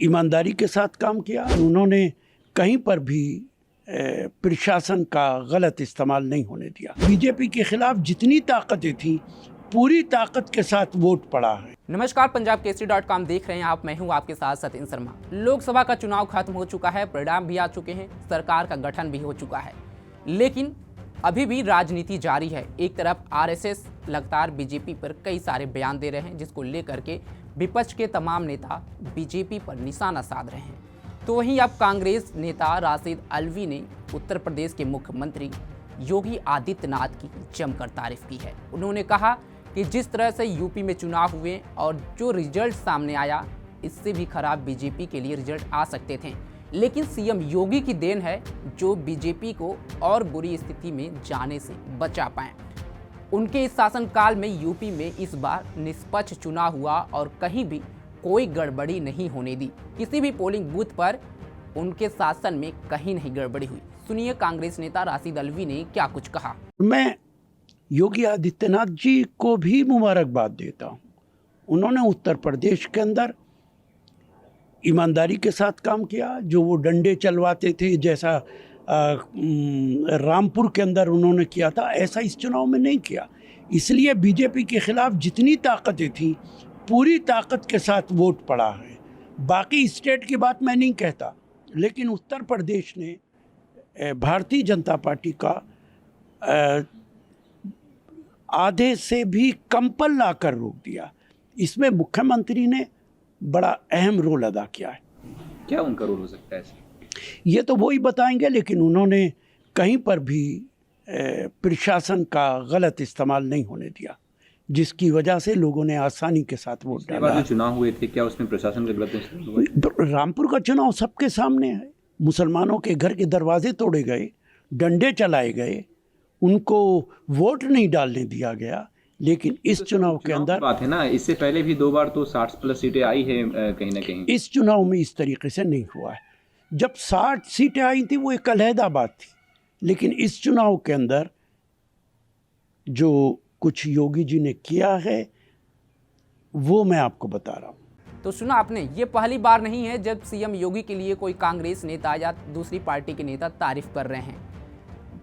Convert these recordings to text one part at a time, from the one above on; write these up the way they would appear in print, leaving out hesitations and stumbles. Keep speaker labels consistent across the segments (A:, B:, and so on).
A: ईमानदारी के साथ काम किया। उन्होंने कहीं पर भी प्रशासन का गलत इस्तेमाल नहीं होने दिया। बीजेपी के खिलाफ जितनी ताकतें थी पूरी ताकत के साथ वोट पड़ा है।
B: नमस्कार, पंजाब केसरी.com देख रहे हैं आप। मैं हूं आपके साथ सतीन शर्मा। लोकसभा का चुनाव खत्म हो चुका है, परिणाम भी आ चुके हैं, सरकार का गठन भी हो चुका है, लेकिन अभी भी राजनीति जारी है। एक तरफ आरएसएस लगातार बीजेपी पर कई सारे बयान दे रहे हैं, जिसको लेकर के विपक्ष के तमाम नेता बीजेपी पर निशाना साध रहे हैं। तो वहीं अब कांग्रेस नेता राशिद अल्वी ने उत्तर प्रदेश के मुख्यमंत्री योगी आदित्यनाथ की जमकर तारीफ की है। उन्होंने कहा कि जिस तरह से यूपी में चुनाव हुए और जो रिजल्ट सामने आया, इससे भी खराब बीजेपी के लिए रिजल्ट आ सकते थे, लेकिन सीएम योगी की देन है जो बीजेपी को और बुरी स्थिति में जाने से बचा पाए। उनके इस शासनकाल में यूपी में इस बार निष्पक्ष चुनाव हुआ और कहीं भी कोई गड़बड़ी नहीं होने दी। किसी भी पोलिंग बूथ पर उनके शासन में कहीं नहीं गड़बड़ी हुई। सुनिए कांग्रेस नेता राशिद अल्वी ने क्या कुछ कहा।
A: मैं योगी आदित्यनाथ जी को भी मुबारकबाद देता हूँ। उन्होंने उत्तर प्रदेश के अंदर ईमानदारी के साथ काम किया। जो वो डंडे चलवाते थे, जैसा रामपुर के अंदर उन्होंने किया था, ऐसा इस चुनाव में नहीं किया। इसलिए बीजेपी के खिलाफ जितनी ताकतें थी पूरी ताकत के साथ वोट पड़ा है। बाकी स्टेट की बात मैं नहीं कहता, लेकिन उत्तर प्रदेश ने भारतीय जनता पार्टी का आधे से भी कम पर लाकर रोक दिया। इसमें मुख्यमंत्री ने बड़ा अहम रोल अदा किया है।
C: क्या उनका रोल हो सकता है?
A: ये तो वो ही बताएंगे, लेकिन उन्होंने कहीं पर भी प्रशासन का गलत इस्तेमाल नहीं होने दिया, जिसकी वजह से लोगों ने आसानी के साथ वोट डाला।
C: जो चुनाव हुए थे, क्या उसमें प्रशासन का गलत इस्तेमाल हुआ?
A: रामपुर का चुनाव सबके सामने है। मुसलमानों के घर के दरवाजे तोड़े गए, डंडे चलाए गए, उनको वोट नहीं डालने दिया गया। लेकिन इस चुनाव के अंदर
C: बात है ना, इससे पहले भी 2 बार तो 60+ सीटें आई है कहीं ना कहीं।
A: इस चुनाव में इस तरीके से नहीं हुआ है। जब 60 सीटें आई थी वो एक अलहदा बात थी, लेकिन इस चुनाव के अंदर जो कुछ योगी जी ने किया है वो मैं आपको बता रहा हूँ।
B: तो सुना आपने, ये पहली बार नहीं है जब सीएम योगी के लिए कोई कांग्रेस नेता या दूसरी पार्टी के नेता तारीफ कर रहे हैं।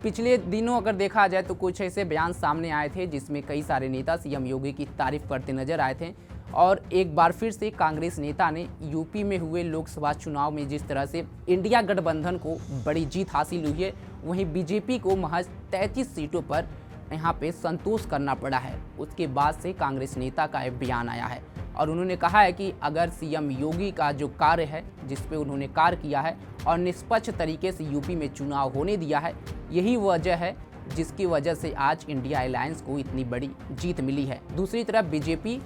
B: पिछले दिनों अगर देखा जाए तो कुछ ऐसे बयान सामने आए थे जिसमें कई सारे नेता सीएम योगी की तारीफ करते नजर आए थे। और एक बार फिर से कांग्रेस नेता ने यूपी में हुए लोकसभा चुनाव में जिस तरह से इंडिया गठबंधन को बड़ी जीत हासिल हुई है, वहीं बीजेपी को महज 33 सीटों पर यहाँ पे संतोष करना पड़ा है। उसके बाद से कांग्रेस नेता का एक बयान आया है और उन्होंने कहा है कि अगर सीएम योगी का जो कार्य है, जिस पे उन्होंने कार्य किया है और निष्पक्ष तरीके से यूपी में चुनाव होने दिया है, यही वजह है जिसकी वजह से आज इंडिया अलायंस को इतनी बड़ी जीत मिली है। दूसरी तरफ बीजेपी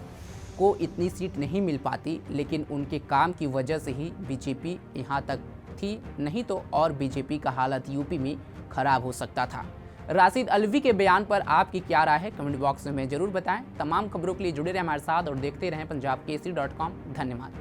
B: को इतनी सीट नहीं मिल पाती, लेकिन उनके काम की वजह से ही बीजेपी यहाँ तक थी, नहीं तो और बीजेपी का हालत यूपी में खराब हो सकता था। राशिद अल्वी के बयान पर आपकी क्या राय है, कमेंट बॉक्स में जरूर बताएं। तमाम खबरों के लिए जुड़े रहें हमारे साथ और देखते रहें पंजाब केसरी.com। धन्यवाद।